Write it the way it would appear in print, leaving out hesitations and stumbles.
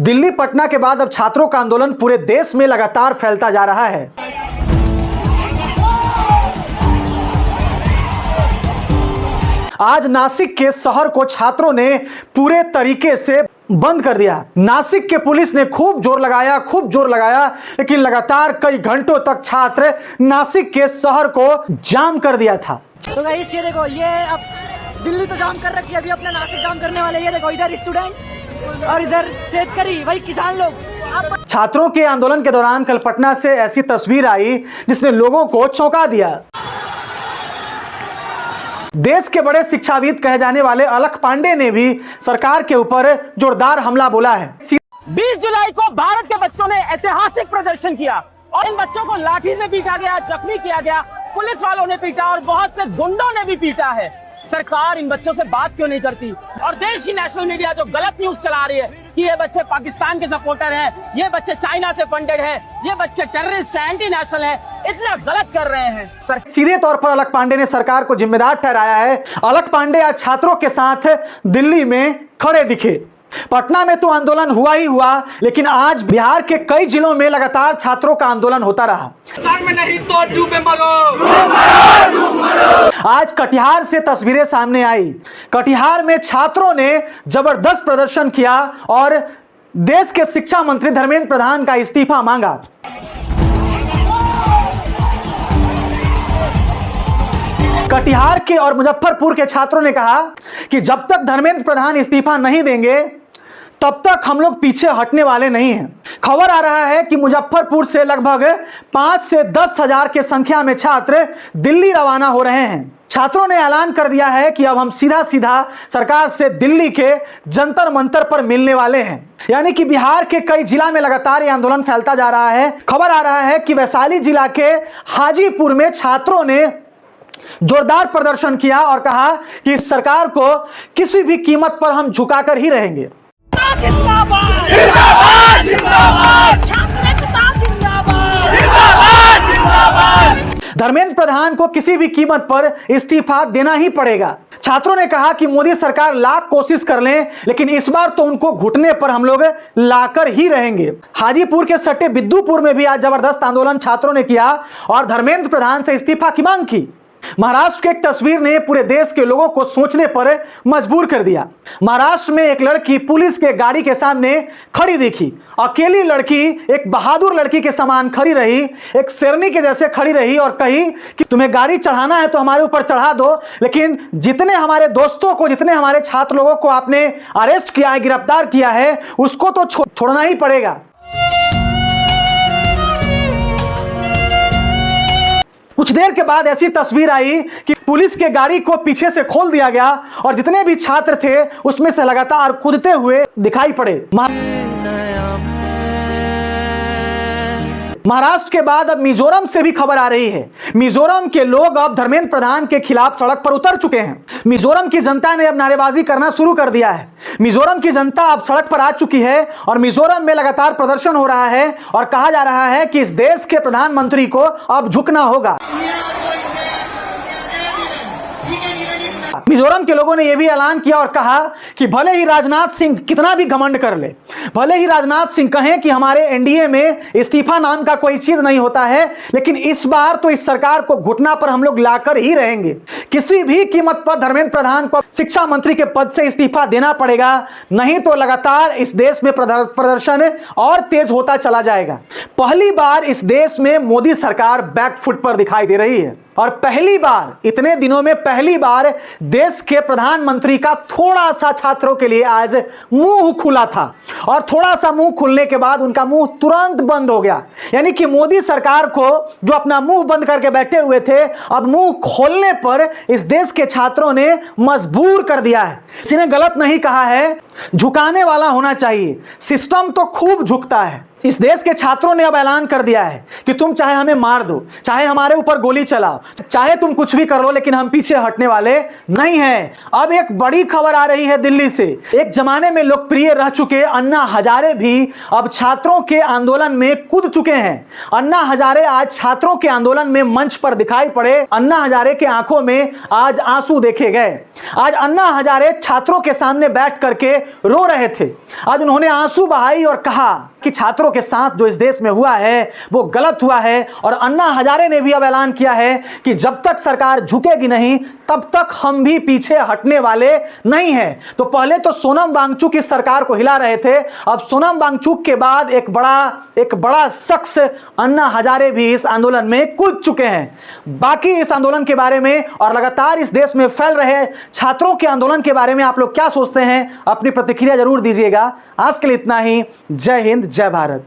दिल्ली पटना के बाद अब छात्रों का आंदोलन पूरे देश में लगातार फैलता जा रहा है। आज नासिक के शहर को छात्रों ने पूरे तरीके से बंद कर दिया। नासिक के पुलिस ने खूब जोर लगाया, लेकिन लगातार कई घंटों तक छात्र नासिक के शहर को जाम कर दिया था। तो गाइस ये देखो, ये अब दिल्ली तो जाम कर रखी है, अभी अपने नासिक जाम करने वाले। ये देखो, इधर स्टूडेंट और इधर शेतकरी, वही किसान लोग। छात्रों के आंदोलन के दौरान कल पटना से ऐसी तस्वीर आई जिसने लोगों को चौंका दिया। देश के बड़े शिक्षाविद कहे जाने वाले अलख पांडे ने भी सरकार के ऊपर जोरदार हमला बोला है। 20 जुलाई को भारत के बच्चों ने ऐतिहासिक प्रदर्शन किया और इन बच्चों को लाठी से पीटा गया, जख्मी किया गया, पुलिस वालों ने पीटा और बहुत से गुंडों ने भी पीटा है। सरकार इन बच्चों से बात क्यों नहीं करती? और देश की नेशनल मीडिया जो गलत न्यूज चला रही है कि ये बच्चे पाकिस्तान के सपोर्टर हैं, ये बच्चे चाइना से फंडेड हैं, ये बच्चे टेररिस्ट हैं, एंटी नेशनल हैं, इतना गलत कर रहे हैं। सीधे तौर पर अलख पांडे ने सरकार को जिम्मेदार ठहराया है। अलख पांडे आज छात्रों के साथ दिल्ली में खड़े दिखे। पटना में तो आंदोलन हुआ ही हुआ, लेकिन आज बिहार के कई जिलों में लगातार छात्रों का आंदोलन होता रहा। में नहीं तो डूबे मरो। आज कटिहार से तस्वीरें सामने आई। कटिहार में छात्रों ने जबरदस्त प्रदर्शन किया और देश के शिक्षा मंत्री धर्मेंद्र प्रधान का इस्तीफा मांगा। कटिहार के और मुजफ्फरपुर के छात्रों ने कहा कि जब तक धर्मेंद्र प्रधान इस्तीफा नहीं देंगे तब तक हम लोग पीछे हटने वाले नहीं हैं। खबर आ रहा है कि मुजफ्फरपुर से लगभग 5 से 10 हजार के संख्या में छात्र दिल्ली रवाना हो रहे हैं। छात्रों ने ऐलान कर दिया है कि अब हम सीधा सरकार से दिल्ली के जंतर मंतर पर मिलने वाले हैं। यानी कि बिहार के कई जिला में लगातार ये आंदोलन फैलता जा रहा है। खबर आ रहा है कि वैशाली जिला के हाजीपुर में छात्रों ने जोरदार प्रदर्शन किया और कहा कि इस सरकार को किसी भी कीमत पर हम झुकाकर ही रहेंगे। जिंदाबाद, जिंदाबाद, जिंदाबाद, जिंदाबाद। धर्मेंद्र प्रधान को किसी भी कीमत पर इस्तीफा देना ही पड़ेगा। छात्रों ने कहा कि मोदी सरकार लाख कोशिश कर लें, लेकिन इस बार तो उनको घुटने पर हम लोग लाकर ही रहेंगे। हाजीपुर के सट्टे बिद्दुपुर में भी आज जबरदस्त आंदोलन छात्रों ने किया और धर्मेंद्र प्रधान से इस्तीफा की मांग की। महाराष्ट्र की एक तस्वीर ने पूरे देश के लोगों को सोचने पर मजबूर कर दिया। महाराष्ट्र में एक लड़की पुलिस के गाड़ी के सामने खड़ी दिखी। अकेली लड़की एक बहादुर लड़की के समान खड़ी रही, एक शेरनी के जैसे खड़ी रही और कही कि तुम्हें गाड़ी चढ़ाना है तो हमारे ऊपर चढ़ा दो, लेकिन जितने हमारे दोस्तों को, जितने हमारे छात्र लोगों को आपने अरेस्ट किया है, गिरफ्तार किया है, उसको तो छोड़ना ही पड़ेगा। कुछ देर के बाद ऐसी तस्वीर आई कि पुलिस के गाड़ी को पीछे से खोल दिया गया और जितने भी छात्र थे उसमें से लगातार कूदते हुए दिखाई पड़े। महाराष्ट्र के बाद अब मिजोरम से भी खबर आ रही है। मिजोरम के लोग अब धर्मेंद्र प्रधान के खिलाफ सड़क पर उतर चुके हैं। मिजोरम की जनता ने अब नारेबाजी करना शुरू कर दिया है। मिजोरम की जनता अब सड़क पर आ चुकी है और मिजोरम में लगातार प्रदर्शन हो रहा है और कहा जा रहा है कि इस देश के प्रधानमंत्री को अब झुकना होगा। मिजोरम के लोगों ने यह भी ऐलान किया और कहा कि भले ही राजनाथ सिंह कितना भी घमंड कर ले, भले ही राजनाथ सिंह कहें कि हमारे एनडीए में इस्तीफा नाम का कोई चीज नहीं होता है, लेकिन इस बार तो इस सरकार को घुटना पर हम लोग लाकर ही रहेंगे। किसी भी कीमत पर धर्मेंद्र प्रधान को शिक्षा मंत्री के पद से इस्तीफा देना पड़ेगा, नहीं तो लगातार इस देश में प्रदर्शन और तेज होता चला जाएगा। पहली बार इस देश में मोदी सरकार बैकफुट पर दिखाई दे रही है और पहली बार, इतने दिनों में पहली बार देश के प्रधानमंत्री का थोड़ा सा छात्रों के लिए आज मुंह खुला था और थोड़ा सा मुंह खुलने के बाद उनका मुंह तुरंत बंद हो गया। यानी कि मोदी सरकार को जो अपना मुंह बंद करके बैठे हुए थे, अब मुंह खोलने पर इस देश के छात्रों ने मजबूर कर दिया है। किसी ने गलत नहीं कहा है, झुकाने वाला होना चाहिए। सिस्टम तो खूब झुकता है। इस देश के छात्रों ने अब ऐलान कर दिया है कि तुम चाहे हमें मार दो, चाहे हमारे ऊपर गोली चलाओ, चाहे तुम कुछ भी कर लो, लेकिन हम पीछे हटने वाले नहीं हैं। अब एक बड़ी खबर आ रही है दिल्ली से। एक जमाने में लोकप्रिय रह चुके अन्ना हजारे भी अब छात्रों के आंदोलन में कूद चुके हैं। अन्ना हजारे आज छात्रों के आंदोलन में मंच पर दिखाई पड़े। अन्ना हजारे के आंखों में आज आंसू देखे गए। आज अन्ना हजारे छात्रों के सामने बैठ करके रो रहे थे। आज उन्होंने आंसू बहाई और कहा कि छात्रों के साथ जो इस देश में हुआ है वो गलत हुआ है। और अन्ना हजारे ने भी अब ऐलान किया है कि जब तक सरकार झुकेगी नहीं तब तक हम भी पीछे हटने वाले नहीं हैं। तो पहले तो सोनम वांगचुक इस सरकार को हिला रहे थे, अब सोनम वांगचुक के बाद एक बड़ा शख्स अन्ना हजारे भी इस आंदोलन में कूद चुके हैं। बाकी इस आंदोलन के बारे में और लगातार इस देश में फैल रहे छात्रों के आंदोलन के बारे में आप लोग क्या सोचते हैं? अपनी प्रतिक्रिया जरूर दीजिएगा। आज के लिए इतना ही। जय हिंद, जय भारत।